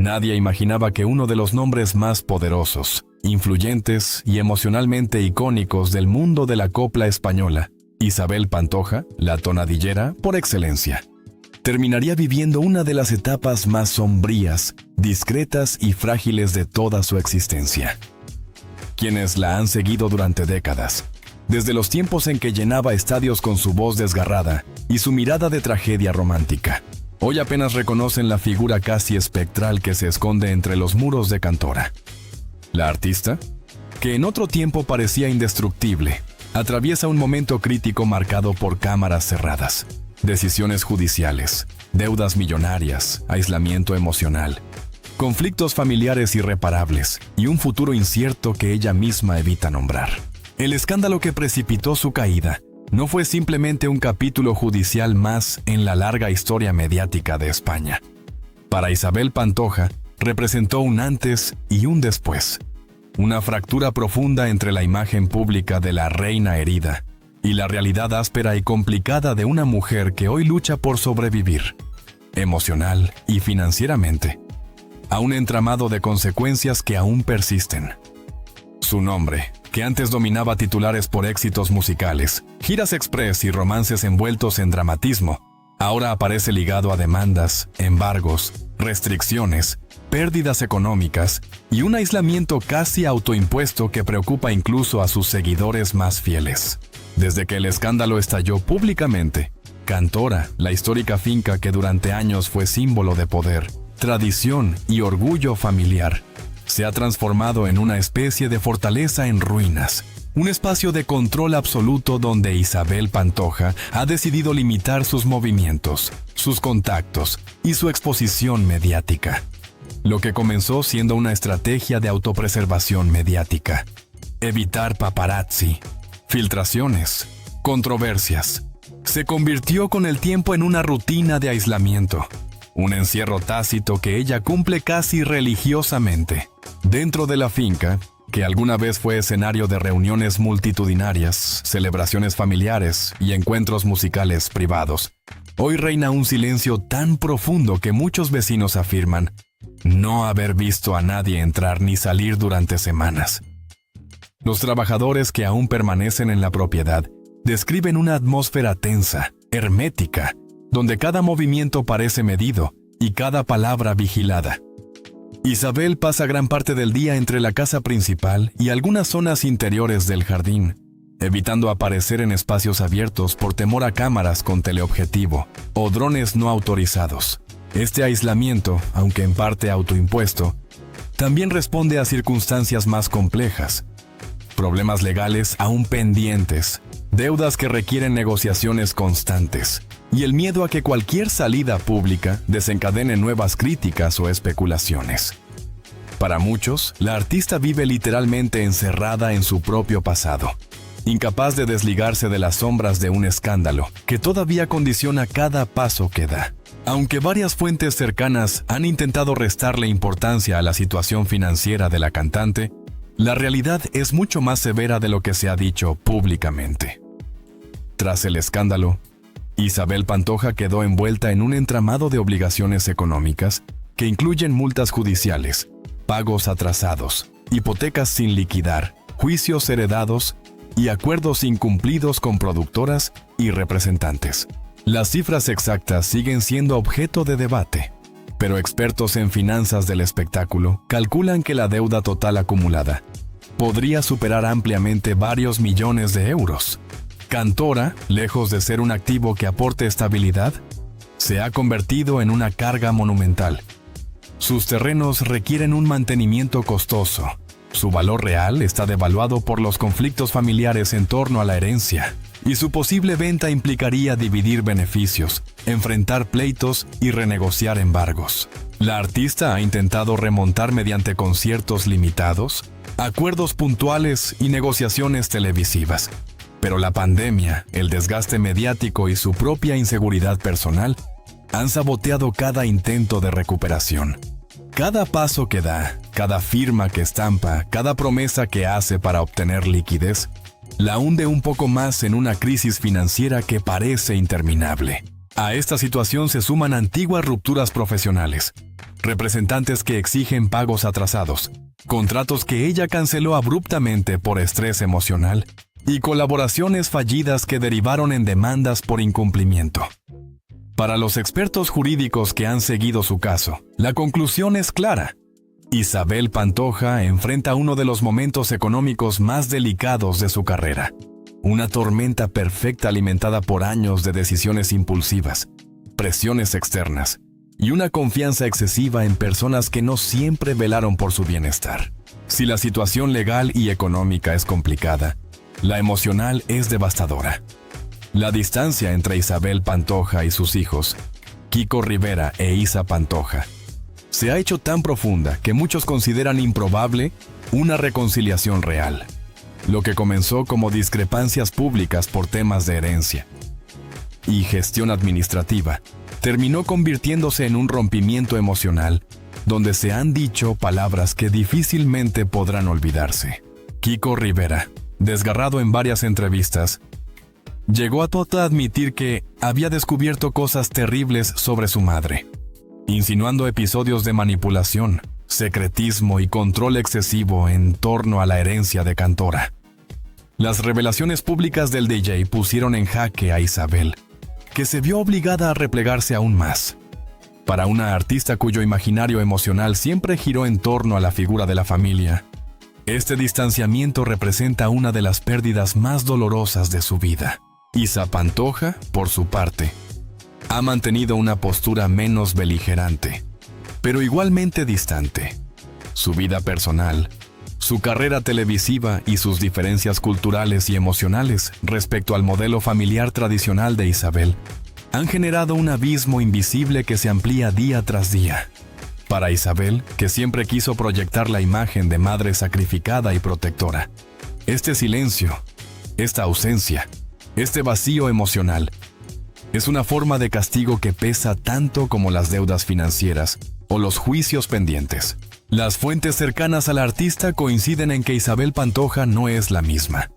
Nadie imaginaba que uno de los nombres más poderosos, influyentes y emocionalmente icónicos del mundo de la copla española, Isabel Pantoja, la tonadillera por excelencia, terminaría viviendo una de las etapas más sombrías, discretas y frágiles de toda su existencia. Quienes la han seguido durante décadas, desde los tiempos en que llenaba estadios con su voz desgarrada y su mirada de tragedia romántica, hoy apenas reconocen la figura casi espectral que se esconde entre los muros de Cantora. La artista, que en otro tiempo parecía indestructible, atraviesa un momento crítico marcado por cámaras cerradas, decisiones judiciales, deudas millonarias, aislamiento emocional, conflictos familiares irreparables y un futuro incierto que ella misma evita nombrar. El escándalo que precipitó su caída no fue simplemente un capítulo judicial más en la larga historia mediática de España. Para Isabel Pantoja, representó un antes y un después, una fractura profunda entre la imagen pública de la reina herida y la realidad áspera y complicada de una mujer que hoy lucha por sobrevivir, emocional y financieramente, a un entramado de consecuencias que aún persisten. Su nombre, que antes dominaba titulares por éxitos musicales, giras express y romances envueltos en dramatismo, ahora aparece ligado a demandas, embargos, restricciones, pérdidas económicas y un aislamiento casi autoimpuesto que preocupa incluso a sus seguidores más fieles. Desde que el escándalo estalló públicamente, Cantora, la histórica finca que durante años fue símbolo de poder, tradición y orgullo familiar, se ha transformado en una especie de fortaleza en ruinas, un espacio de control absoluto donde Isabel Pantoja ha decidido limitar sus movimientos, sus contactos y su exposición mediática. Lo que comenzó siendo una estrategia de autopreservación mediática. Evitar paparazzi, filtraciones, controversias. Se convirtió con el tiempo en una rutina de aislamiento, un encierro tácito que ella cumple casi religiosamente. Dentro de la finca, que alguna vez fue escenario de reuniones multitudinarias, celebraciones familiares y encuentros musicales privados, hoy reina un silencio tan profundo que muchos vecinos afirman no haber visto a nadie entrar ni salir durante semanas. Los trabajadores que aún permanecen en la propiedad describen una atmósfera tensa, hermética, donde cada movimiento parece medido y cada palabra vigilada. Isabel pasa gran parte del día entre la casa principal y algunas zonas interiores del jardín, evitando aparecer en espacios abiertos por temor a cámaras con teleobjetivo o drones no autorizados. Este aislamiento, aunque en parte autoimpuesto, también responde a circunstancias más complejas, problemas legales aún pendientes, deudas que requieren negociaciones constantes, y el miedo a que cualquier salida pública desencadene nuevas críticas o especulaciones. Para muchos, la artista vive literalmente encerrada en su propio pasado, incapaz de desligarse de las sombras de un escándalo que todavía condiciona cada paso que da. Aunque varias fuentes cercanas han intentado restarle importancia a la situación financiera de la cantante, la realidad es mucho más severa de lo que se ha dicho públicamente. Tras el escándalo, Isabel Pantoja quedó envuelta en un entramado de obligaciones económicas que incluyen multas judiciales, pagos atrasados, hipotecas sin liquidar, juicios heredados y acuerdos incumplidos con productoras y representantes. Las cifras exactas siguen siendo objeto de debate, pero expertos en finanzas del espectáculo calculan que la deuda total acumulada podría superar ampliamente varios millones de euros. Cantora, lejos de ser un activo que aporte estabilidad, se ha convertido en una carga monumental. Sus terrenos requieren un mantenimiento costoso. Su valor real está devaluado por los conflictos familiares en torno a la herencia, y su posible venta implicaría dividir beneficios, enfrentar pleitos y renegociar embargos. La artista ha intentado remontar mediante conciertos limitados, acuerdos puntuales y negociaciones televisivas. Pero la pandemia, el desgaste mediático y su propia inseguridad personal han saboteado cada intento de recuperación. Cada paso que da, cada firma que estampa, cada promesa que hace para obtener liquidez, la hunde un poco más en una crisis financiera que parece interminable. A esta situación se suman antiguas rupturas profesionales, representantes que exigen pagos atrasados, contratos que ella canceló abruptamente por estrés emocional y colaboraciones fallidas que derivaron en demandas por incumplimiento. Para los expertos jurídicos que han seguido su caso, la conclusión es clara. Isabel Pantoja enfrenta uno de los momentos económicos más delicados de su carrera. Una tormenta perfecta alimentada por años de decisiones impulsivas, presiones externas y una confianza excesiva en personas que no siempre velaron por su bienestar. Si la situación legal y económica es complicada, la emocional es devastadora. La distancia entre Isabel Pantoja y sus hijos, Kiko Rivera e Isa Pantoja, se ha hecho tan profunda que muchos consideran improbable una reconciliación real. Lo que comenzó como discrepancias públicas por temas de herencia y gestión administrativa, terminó convirtiéndose en un rompimiento emocional, donde se han dicho palabras que difícilmente podrán olvidarse. Kiko Rivera, desgarrado en varias entrevistas, llegó a admitir que había descubierto cosas terribles sobre su madre, insinuando episodios de manipulación, secretismo y control excesivo en torno a la herencia de Cantora. Las revelaciones públicas del DJ pusieron en jaque a Isabel, que se vio obligada a replegarse aún más. Para una artista cuyo imaginario emocional siempre giró en torno a la figura de la familia, este distanciamiento representa una de las pérdidas más dolorosas de su vida. Isa Pantoja, por su parte, ha mantenido una postura menos beligerante, pero igualmente distante. Su vida personal, su carrera televisiva y sus diferencias culturales y emocionales respecto al modelo familiar tradicional de Isabel han generado un abismo invisible que se amplía día tras día. Para Isabel, que siempre quiso proyectar la imagen de madre sacrificada y protectora, este silencio, esta ausencia, este vacío emocional, es una forma de castigo que pesa tanto como las deudas financieras o los juicios pendientes. Las fuentes cercanas al artista coinciden en que Isabel Pantoja no es la misma.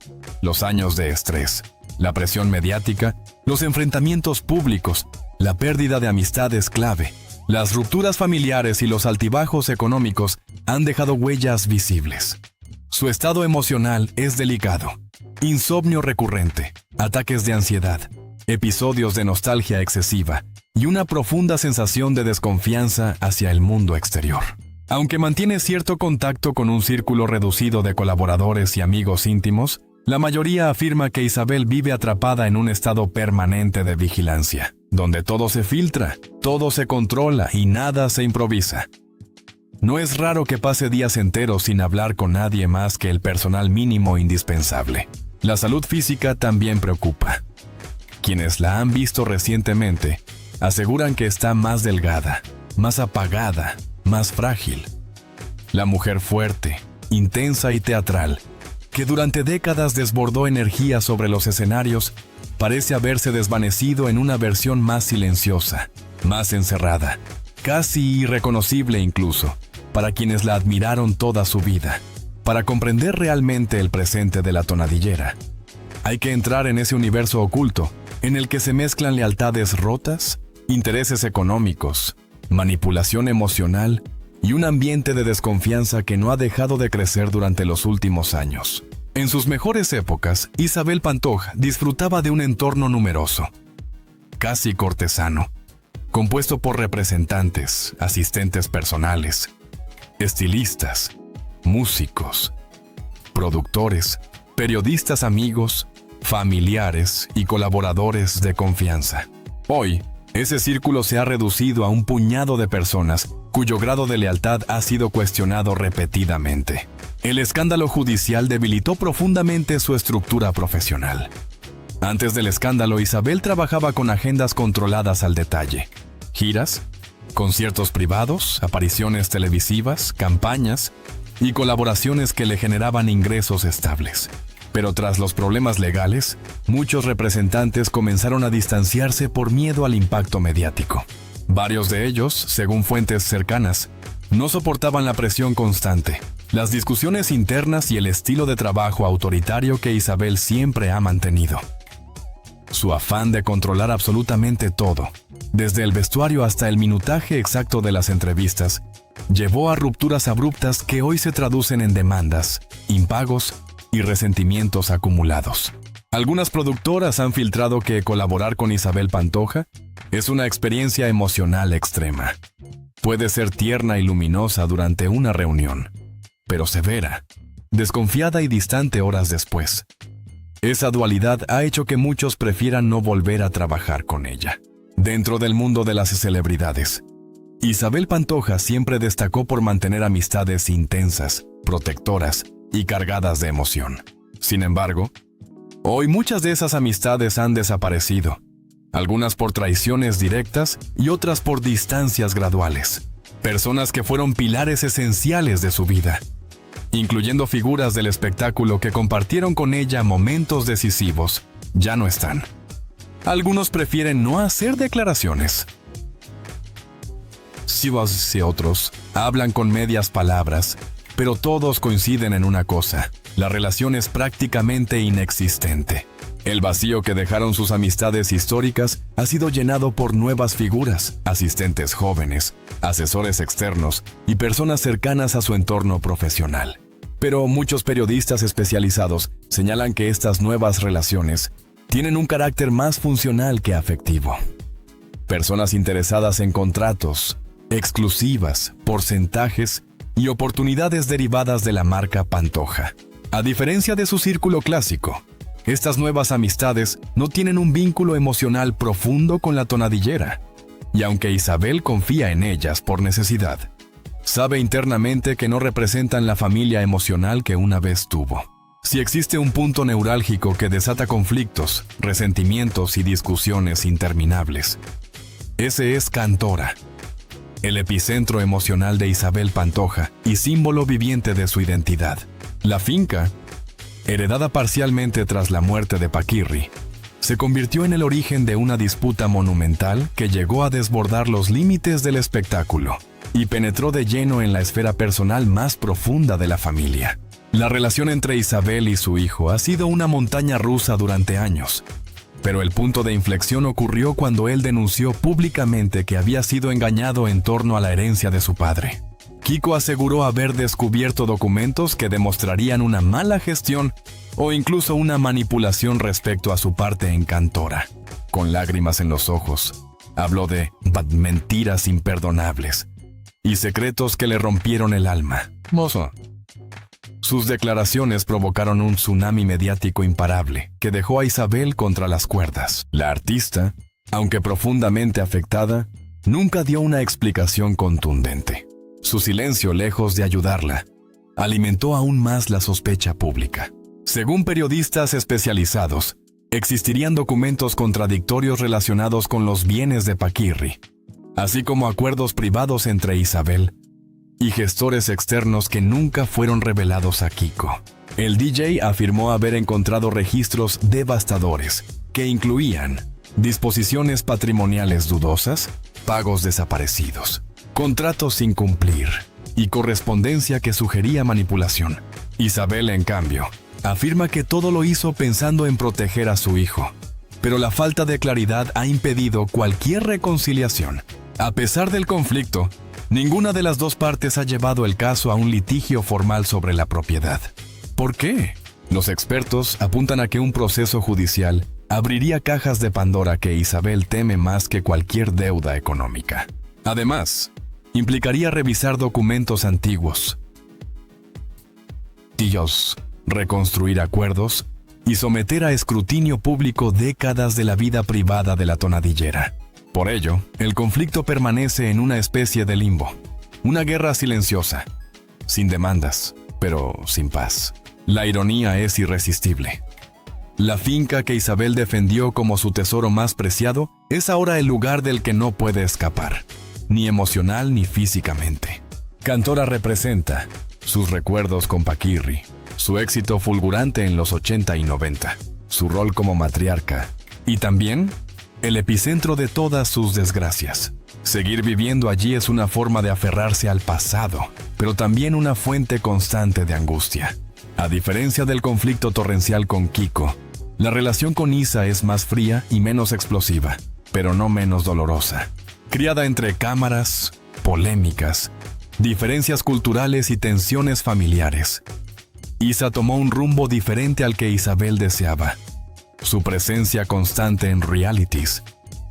Los años de estrés, la presión mediática, los enfrentamientos públicos, la pérdida de amistades clave, las rupturas familiares y los altibajos económicos han dejado huellas visibles. Su estado emocional es delicado. Insomnio recurrente, ataques de ansiedad, episodios de nostalgia excesiva y una profunda sensación de desconfianza hacia el mundo exterior. Aunque mantiene cierto contacto con un círculo reducido de colaboradores y amigos íntimos, la mayoría afirma que Isabel vive atrapada en un estado permanente de vigilancia, donde todo se filtra, todo se controla y nada se improvisa. No es raro que pase días enteros sin hablar con nadie más que el personal mínimo indispensable. La salud física también preocupa. Quienes la han visto recientemente aseguran que está más delgada, más apagada, más frágil. La mujer fuerte, intensa y teatral, que durante décadas desbordó energía sobre los escenarios, parece haberse desvanecido en una versión más silenciosa, más encerrada, casi irreconocible incluso, para quienes la admiraron toda su vida. Para comprender realmente el presente de la tonadillera, hay que entrar en ese universo oculto, en el que se mezclan lealtades rotas, intereses económicos, manipulación emocional y un ambiente de desconfianza que no ha dejado de crecer durante los últimos años. En sus mejores épocas, Isabel Pantoja disfrutaba de un entorno numeroso, casi cortesano, compuesto por representantes, asistentes personales, estilistas, músicos, productores, periodistas amigos, familiares y colaboradores de confianza. Hoy, ese círculo se ha reducido a un puñado de personas cuyo grado de lealtad ha sido cuestionado repetidamente. El escándalo judicial debilitó profundamente su estructura profesional. Antes del escándalo, Isabel trabajaba con agendas controladas al detalle. Giras, conciertos privados, apariciones televisivas, campañas y colaboraciones que le generaban ingresos estables. Pero tras los problemas legales, muchos representantes comenzaron a distanciarse por miedo al impacto mediático. Varios de ellos, según fuentes cercanas, no soportaban la presión constante, las discusiones internas y el estilo de trabajo autoritario que Isabel siempre ha mantenido. Su afán de controlar absolutamente todo, desde el vestuario hasta el minutaje exacto de las entrevistas, llevó a rupturas abruptas que hoy se traducen en demandas, impagos y resentimientos acumulados. Algunas productoras han filtrado que colaborar con Isabel Pantoja es una experiencia emocional extrema. Puede ser tierna y luminosa durante una reunión, pero severa, desconfiada y distante horas después. Esa dualidad ha hecho que muchos prefieran no volver a trabajar con ella. Dentro del mundo de las celebridades, Isabel Pantoja siempre destacó por mantener amistades intensas, protectoras y cargadas de emoción. Sin embargo, hoy muchas de esas amistades han desaparecido, algunas por traiciones directas y otras por distancias graduales. Personas que fueron pilares esenciales de su vida, incluyendo figuras del espectáculo que compartieron con ella momentos decisivos, ya no están. Algunos prefieren no hacer declaraciones. Si otros hablan con medias palabras, pero todos coinciden en una cosa: la relación es prácticamente inexistente. El vacío que dejaron sus amistades históricas ha sido llenado por nuevas figuras, asistentes jóvenes, asesores externos y personas cercanas a su entorno profesional. Pero muchos periodistas especializados señalan que estas nuevas relaciones tienen un carácter más funcional que afectivo. Personas interesadas en contratos, exclusivas, porcentajes y oportunidades derivadas de la marca Pantoja. A diferencia de su círculo clásico, estas nuevas amistades no tienen un vínculo emocional profundo con la tonadillera, y aunque Isabel confía en ellas por necesidad, sabe internamente que no representan la familia emocional que una vez tuvo. Si existe un punto neurálgico que desata conflictos, resentimientos y discusiones interminables, ese es Cantora, el epicentro emocional de Isabel Pantoja y símbolo viviente de su identidad. La finca, heredada parcialmente tras la muerte de Paquirri, se convirtió en el origen de una disputa monumental que llegó a desbordar los límites del espectáculo y penetró de lleno en la esfera personal más profunda de la familia. La relación entre Isabel y su hijo ha sido una montaña rusa durante años, pero el punto de inflexión ocurrió cuando él denunció públicamente que había sido engañado en torno a la herencia de su padre. Kiko aseguró haber descubierto documentos que demostrarían una mala gestión o incluso una manipulación respecto a su parte en Cantora. Con lágrimas en los ojos, habló de mentiras imperdonables y secretos que le rompieron el alma. Mozo. Sus declaraciones provocaron un tsunami mediático imparable que dejó a Isabel contra las cuerdas. La artista, aunque profundamente afectada, nunca dio una explicación contundente. Su silencio, lejos de ayudarla, alimentó aún más la sospecha pública. Según periodistas especializados, existirían documentos contradictorios relacionados con los bienes de Paquirri, así como acuerdos privados entre Isabel y gestores externos que nunca fueron revelados a Kiko. El DJ afirmó haber encontrado registros devastadores que incluían disposiciones patrimoniales dudosas, pagos desaparecidos, contratos sin cumplir y correspondencia que sugería manipulación. Isabel, en cambio, afirma que todo lo hizo pensando en proteger a su hijo, pero la falta de claridad ha impedido cualquier reconciliación. A pesar del conflicto, ninguna de las dos partes ha llevado el caso a un litigio formal sobre la propiedad. ¿Por qué? Los expertos apuntan a que un proceso judicial abriría cajas de Pandora que Isabel teme más que cualquier deuda económica. Además, implicaría revisar documentos antiguos, reconstruir acuerdos y someter a escrutinio público décadas de la vida privada de la tonadillera. Por ello, el conflicto permanece en una especie de limbo, una guerra silenciosa, sin demandas, pero sin paz. La ironía es irresistible. La finca que Isabel defendió como su tesoro más preciado es ahora el lugar del que no puede escapar, ni emocional ni físicamente. Cantora representa sus recuerdos con Paquirri, su éxito fulgurante en los 80 y 90, su rol como matriarca y también el epicentro de todas sus desgracias. Seguir viviendo allí es una forma de aferrarse al pasado, pero también una fuente constante de angustia. A diferencia del conflicto torrencial con Kiko, La relación con Isa es más fría y menos explosiva, pero no menos dolorosa. Criada entre cámaras, polémicas, diferencias culturales y tensiones familiares, Isa tomó un rumbo diferente al que Isabel deseaba. Su presencia constante en realities,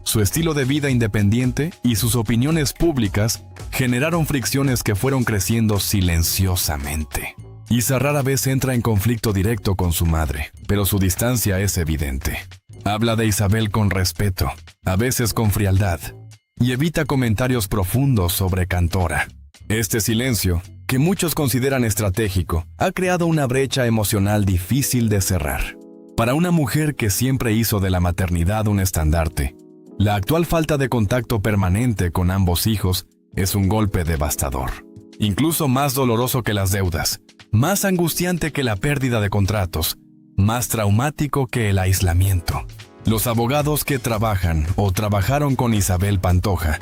su estilo de vida independiente y sus opiniones públicas generaron fricciones que fueron creciendo silenciosamente. Isa rara vez entra en conflicto directo con su madre, pero su distancia es evidente. Habla de Isabel con respeto, a veces con frialdad, y evita comentarios profundos sobre Cantora. Este silencio, que muchos consideran estratégico, ha creado una brecha emocional difícil de cerrar. Para una mujer que siempre hizo de la maternidad un estandarte, la actual falta de contacto permanente con ambos hijos es un golpe devastador. Incluso más doloroso que las deudas, más angustiante que la pérdida de contratos, más traumático que el aislamiento. Los abogados que trabajan o trabajaron con Isabel Pantoja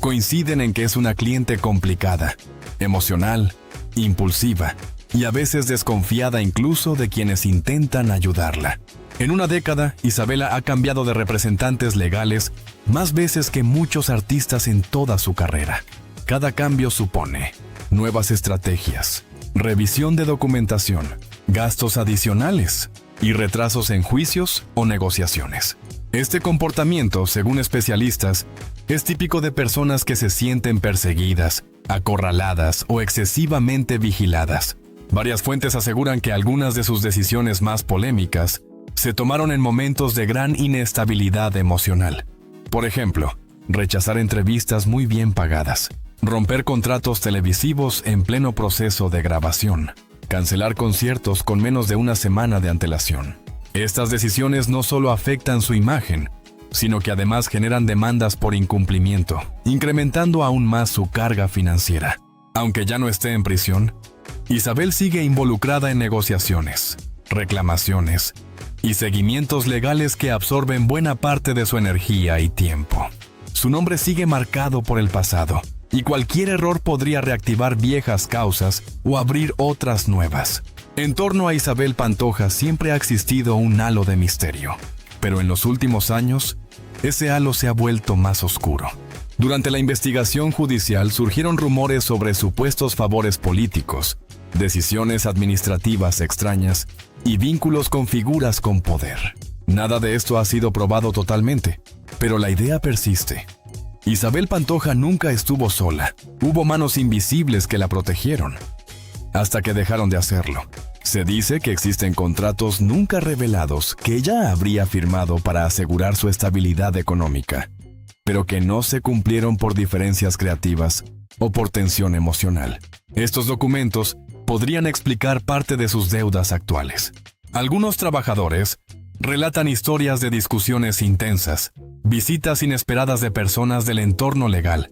coinciden en que es una cliente complicada, emocional, impulsiva y a veces desconfiada incluso de quienes intentan ayudarla. En una década, Isabela ha cambiado de representantes legales más veces que muchos artistas en toda su carrera. Cada cambio supone nuevas estrategias, revisión de documentación, gastos adicionales y retrasos en juicios o negociaciones. Este comportamiento, según especialistas, es típico de personas que se sienten perseguidas, acorraladas o excesivamente vigiladas. Varias fuentes aseguran que algunas de sus decisiones más polémicas se tomaron en momentos de gran inestabilidad emocional. Por ejemplo, rechazar entrevistas muy bien pagadas, romper contratos televisivos en pleno proceso de grabación, cancelar conciertos con menos de una semana de antelación. Estas decisiones no solo afectan su imagen, sino que además generan demandas por incumplimiento, incrementando aún más su carga financiera. Aunque ya no esté en prisión, Isabel sigue involucrada en negociaciones, reclamaciones y seguimientos legales que absorben buena parte de su energía y tiempo. Su nombre sigue marcado por el pasado, y cualquier error podría reactivar viejas causas o abrir otras nuevas. En torno a Isabel Pantoja siempre ha existido un halo de misterio, pero en los últimos años, ese halo se ha vuelto más oscuro. Durante la investigación judicial surgieron rumores sobre supuestos favores políticos, decisiones administrativas extrañas y vínculos con figuras con poder. Nada de esto ha sido probado totalmente, pero la idea persiste. Isabel Pantoja nunca estuvo sola. Hubo manos invisibles que la protegieron, hasta que dejaron de hacerlo. Se dice que existen contratos nunca revelados que ella habría firmado para asegurar su estabilidad económica, pero que no se cumplieron por diferencias creativas o por tensión emocional. Estos documentos podrían explicar parte de sus deudas actuales. Algunos trabajadores relatan historias de discusiones intensas, visitas inesperadas de personas del entorno legal,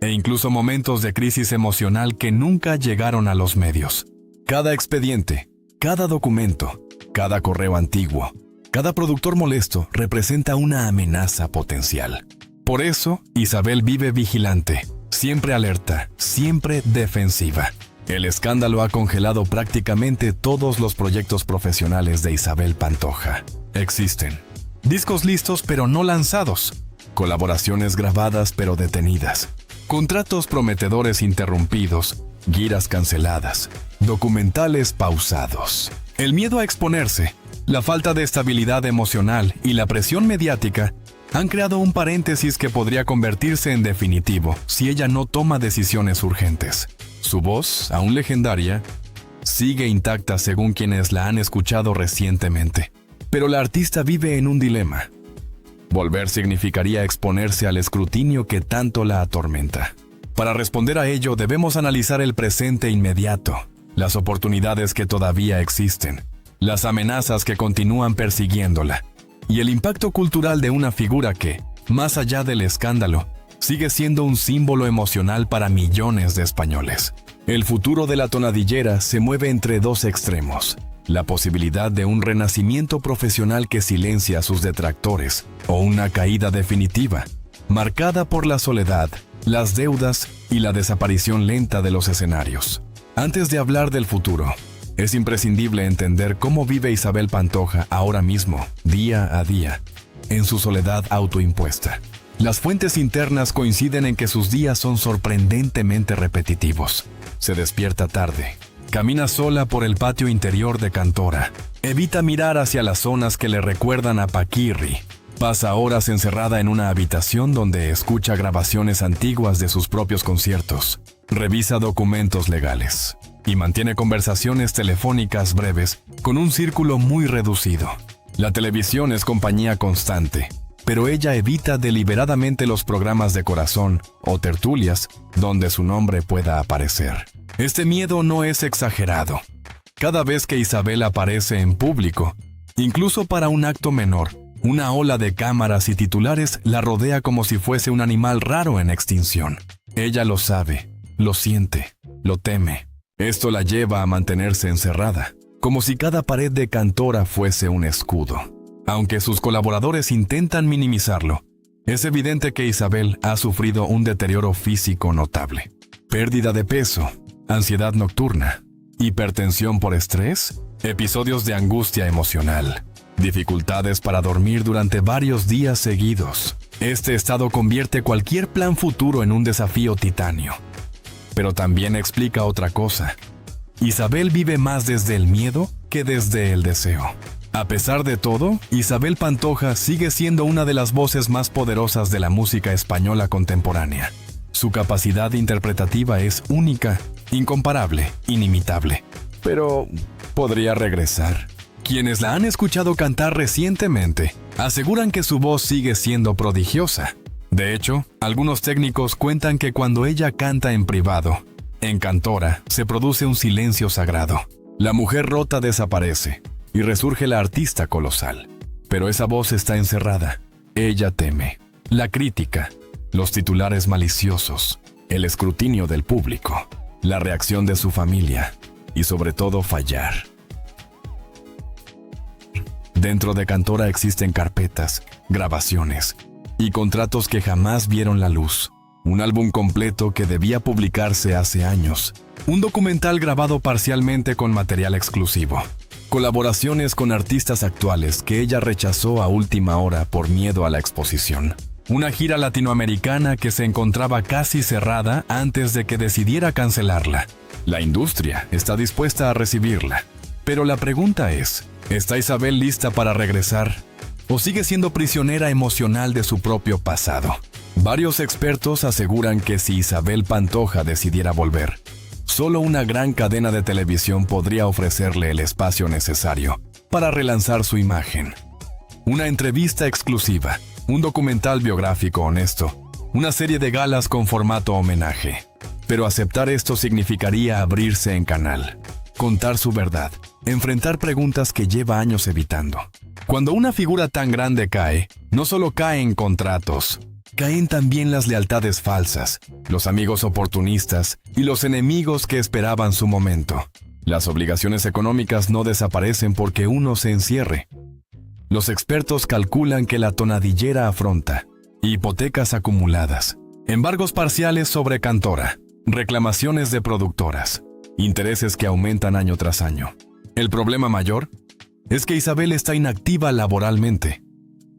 e incluso momentos de crisis emocional que nunca llegaron a los medios. Cada expediente, cada documento, cada correo antiguo, cada productor molesto representa una amenaza potencial. Por eso, Isabel vive vigilante, siempre alerta, siempre defensiva. El escándalo ha congelado prácticamente todos los proyectos profesionales de Isabel Pantoja. Existen discos listos pero no lanzados, colaboraciones grabadas pero detenidas, contratos prometedores interrumpidos, giras canceladas, documentales pausados. El miedo a exponerse, la falta de estabilidad emocional y la presión mediática han creado un paréntesis que podría convertirse en definitivo si ella no toma decisiones urgentes. Su voz, aún legendaria, sigue intacta según quienes la han escuchado recientemente. Pero la artista vive en un dilema. Volver significaría exponerse al escrutinio que tanto la atormenta. Para responder a ello debemos analizar el presente inmediato, las oportunidades que todavía existen, las amenazas que continúan persiguiéndola, y el impacto cultural de una figura que, más allá del escándalo, sigue siendo un símbolo emocional para millones de españoles. El futuro de la tonadillera se mueve entre dos extremos: la posibilidad de un renacimiento profesional que silencia a sus detractores, o una caída definitiva, marcada por la soledad, las deudas y la desaparición lenta de los escenarios. Antes de hablar del futuro, Es imprescindible entender cómo vive Isabel Pantoja ahora mismo, día a día, en su soledad autoimpuesta. Las fuentes internas coinciden en que sus días son sorprendentemente repetitivos. Se despierta tarde, camina sola por el patio interior de Cantora, evita mirar hacia las zonas que le recuerdan a Paquirri, pasa horas encerrada en una habitación donde escucha grabaciones antiguas de sus propios conciertos, revisa documentos legales y mantiene conversaciones telefónicas breves con un círculo muy reducido. La televisión es compañía constante, pero ella evita deliberadamente los programas de corazón o tertulias donde su nombre pueda aparecer. Este miedo no es exagerado. Cada vez que Isabel aparece en público, incluso para un acto menor, una ola de cámaras y titulares la rodea como si fuese un animal raro en extinción. Ella lo sabe, lo siente, lo teme. Esto la lleva a mantenerse encerrada, como si cada pared de Cantora fuese un escudo. Aunque sus colaboradores intentan minimizarlo, es evidente que Isabel ha sufrido un deterioro físico notable. Pérdida de peso, ansiedad nocturna, hipertensión por estrés, episodios de angustia emocional, dificultades para dormir durante varios días seguidos. Este estado convierte cualquier plan futuro en un desafío titanio. Pero también explica otra cosa. Isabel vive más desde el miedo que desde el deseo. A pesar de todo, Isabel Pantoja sigue siendo una de las voces más poderosas de la música española contemporánea. Su capacidad interpretativa es única, incomparable, inimitable. Pero podría regresar. Quienes la han escuchado cantar recientemente aseguran que su voz sigue siendo prodigiosa. De hecho, algunos técnicos cuentan que cuando ella canta en privado, en Cantora, se produce un silencio sagrado. La mujer rota desaparece y resurge la artista colosal. Pero esa voz está encerrada. Ella teme la crítica, los titulares maliciosos, el escrutinio del público, la reacción de su familia y sobre todo fallar. Dentro de Cantora existen carpetas, grabaciones y contratos que jamás vieron la luz. Un álbum completo que debía publicarse hace años. Un documental grabado parcialmente con material exclusivo. Colaboraciones con artistas actuales que ella rechazó a última hora por miedo a la exposición. Una gira latinoamericana que se encontraba casi cerrada antes de que decidiera cancelarla. La industria está dispuesta a recibirla. Pero la pregunta es, ¿está Isabel lista para regresar? ¿O sigue siendo prisionera emocional de su propio pasado? Varios expertos aseguran que si Isabel Pantoja decidiera volver, solo una gran cadena de televisión podría ofrecerle el espacio necesario para relanzar su imagen. Una entrevista exclusiva, un documental biográfico honesto, una serie de galas con formato homenaje. Pero aceptar esto significaría abrirse en canal, contar su verdad, enfrentar preguntas que lleva años evitando. Cuando una figura tan grande cae, no solo caen contratos, caen también las lealtades falsas, los amigos oportunistas y los enemigos que esperaban su momento. Las obligaciones económicas no desaparecen porque uno se encierre. Los expertos calculan que la tonadillera afronta hipotecas acumuladas, embargos parciales sobre Cantora, reclamaciones de productoras, intereses que aumentan año tras año. El problema mayor es que Isabel está inactiva laboralmente,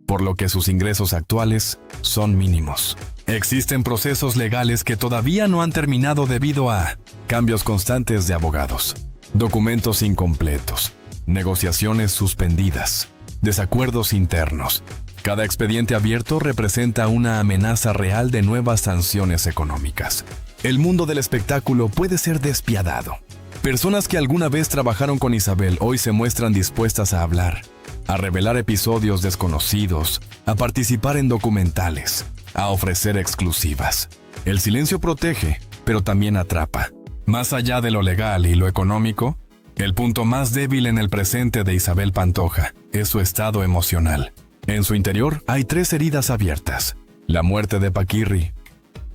por lo que sus ingresos actuales son mínimos. Existen procesos legales que todavía no han terminado debido a cambios constantes de abogados, documentos incompletos, negociaciones suspendidas, desacuerdos internos. Cada expediente abierto representa una amenaza real de nuevas sanciones económicas. El mundo del espectáculo puede ser despiadado. Personas que alguna vez trabajaron con Isabel hoy se muestran dispuestas a hablar, a revelar episodios desconocidos, a participar en documentales, a ofrecer exclusivas. El silencio protege, pero también atrapa. Más allá de lo legal y lo económico, el punto más débil en el presente de Isabel Pantoja es su estado emocional. En su interior hay 3 heridas abiertas. La muerte de Paquirri,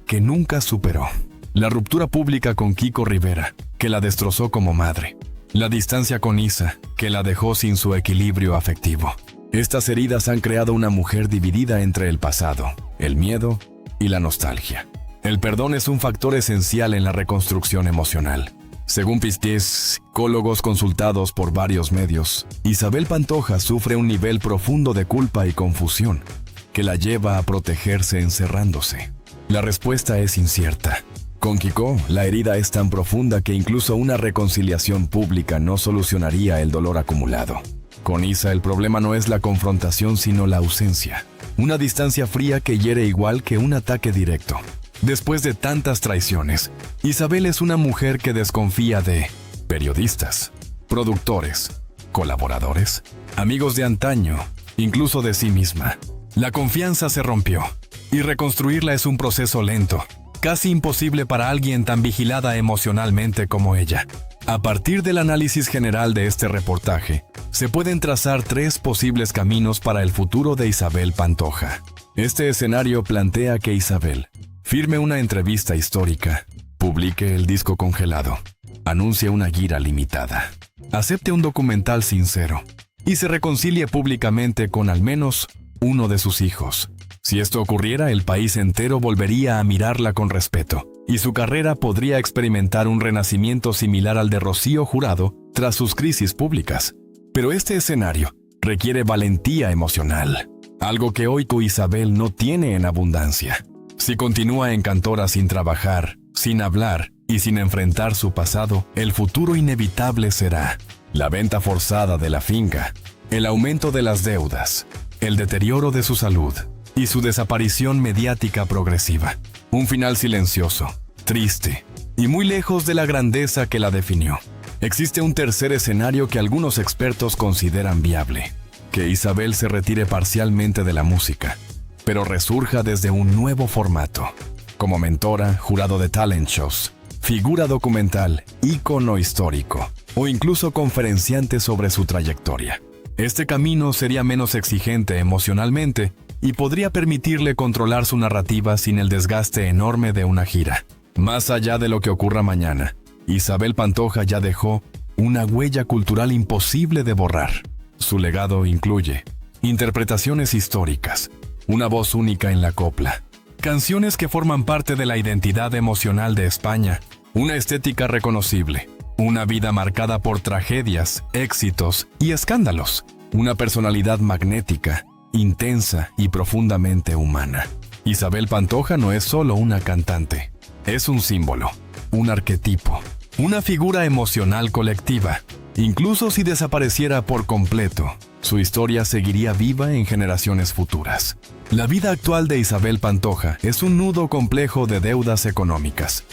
que nunca superó. La ruptura pública con Kiko Rivera, que la destrozó como madre. La distancia con Isa, que la dejó sin su equilibrio afectivo. Estas heridas han creado una mujer dividida entre el pasado, el miedo y la nostalgia. El perdón es un factor esencial en la reconstrucción emocional. Según Pistiés, psicólogos consultados por varios medios, Isabel Pantoja sufre un nivel profundo de culpa y confusión que la lleva a protegerse encerrándose. La respuesta es incierta. Con Kiko, la herida es tan profunda que incluso una reconciliación pública no solucionaría el dolor acumulado. Con Isa, el problema no es la confrontación sino la ausencia. Una distancia fría que hiere igual que un ataque directo. Después de tantas traiciones, Isabel es una mujer que desconfía de periodistas, productores, colaboradores, amigos de antaño, incluso de sí misma. La confianza se rompió, y reconstruirla es un proceso lento, casi imposible para alguien tan vigilada emocionalmente como ella. A partir del análisis general de este reportaje, se pueden trazar 3 posibles caminos para el futuro de Isabel Pantoja. Este escenario plantea que Isabel firme una entrevista histórica, publique el disco congelado, anuncie una gira limitada, acepte un documental sincero y se reconcilie públicamente con al menos uno de sus hijos. Si esto ocurriera, el país entero volvería a mirarla con respeto y su carrera podría experimentar un renacimiento similar al de Rocío Jurado tras sus crisis públicas. Pero este escenario requiere valentía emocional, algo que hoy Isabel no tiene en abundancia. Si continúa en Cantora sin trabajar, sin hablar y sin enfrentar su pasado, el futuro inevitable será la venta forzada de la finca, el aumento de las deudas, el deterioro de su salud y su desaparición mediática progresiva. Un final silencioso, triste y muy lejos de la grandeza que la definió. Existe un tercer escenario que algunos expertos consideran viable: que Isabel se retire parcialmente de la música, pero resurja desde un nuevo formato, como mentora, jurado de talent shows, figura documental, ícono histórico, o incluso conferenciante sobre su trayectoria. Este camino sería menos exigente emocionalmente y podría permitirle controlar su narrativa sin el desgaste enorme de una gira. Más allá de lo que ocurra mañana, Isabel Pantoja ya dejó una huella cultural imposible de borrar. Su legado incluye interpretaciones históricas, una voz única en la copla, canciones que forman parte de la identidad emocional de España, una estética reconocible, una vida marcada por tragedias, éxitos y escándalos, una personalidad magnética, intensa y profundamente humana. Isabel Pantoja no es solo una cantante, es un símbolo, un arquetipo, una figura emocional colectiva. Incluso si desapareciera por completo, su historia seguiría viva en generaciones futuras. La vida actual de Isabel Pantoja es un nudo complejo de deudas económicas,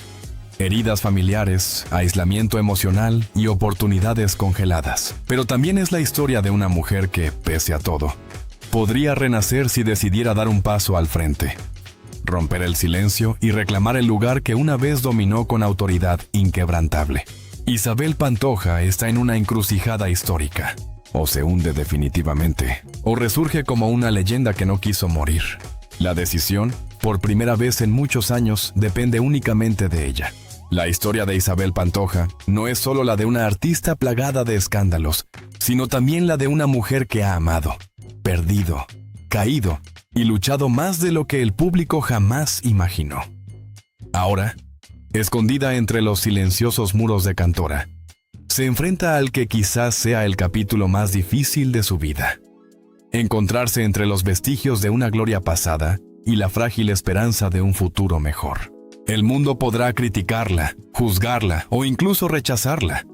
heridas familiares, aislamiento emocional y oportunidades congeladas. Pero también es la historia de una mujer que, pese a todo, podría renacer si decidiera dar un paso al frente, romper el silencio y reclamar el lugar que una vez dominó con autoridad inquebrantable. Isabel Pantoja está en una encrucijada histórica. O se hunde definitivamente, o resurge como una leyenda que no quiso morir. La decisión, por primera vez en muchos años, depende únicamente de ella. La historia de Isabel Pantoja no es solo la de una artista plagada de escándalos, sino también la de una mujer que ha amado, perdido, caído y luchado más de lo que el público jamás imaginó. Ahora, escondida entre los silenciosos muros de Cantora, se enfrenta al que quizás sea el capítulo más difícil de su vida: encontrarse entre los vestigios de una gloria pasada y la frágil esperanza de un futuro mejor. El mundo podrá criticarla, juzgarla o incluso rechazarla.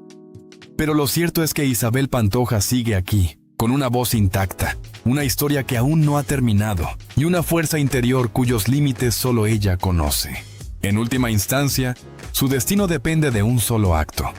Pero lo cierto es que Isabel Pantoja sigue aquí, con una voz intacta, una historia que aún no ha terminado y una fuerza interior cuyos límites solo ella conoce. En última instancia, su destino depende de un solo acto: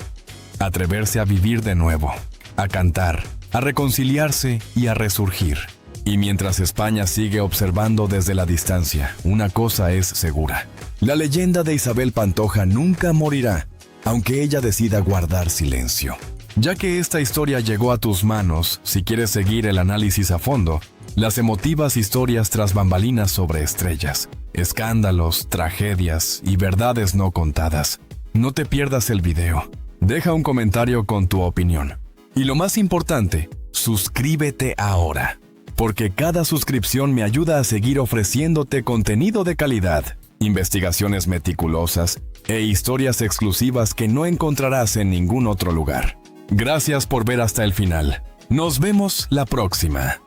atreverse a vivir de nuevo, a cantar, a reconciliarse y a resurgir. Y mientras España sigue observando desde la distancia, una cosa es segura: la leyenda de Isabel Pantoja nunca morirá, aunque ella decida guardar silencio. Ya que esta historia llegó a tus manos, si quieres seguir el análisis a fondo, las emotivas historias tras bambalinas sobre estrellas, escándalos, tragedias y verdades no contadas, no te pierdas el video. Deja un comentario con tu opinión. Y lo más importante, suscríbete ahora, porque cada suscripción me ayuda a seguir ofreciéndote contenido de calidad investigaciones meticulosas e historias exclusivas que no encontrarás en ningún otro lugar. Gracias por ver hasta el final. Nos vemos la próxima.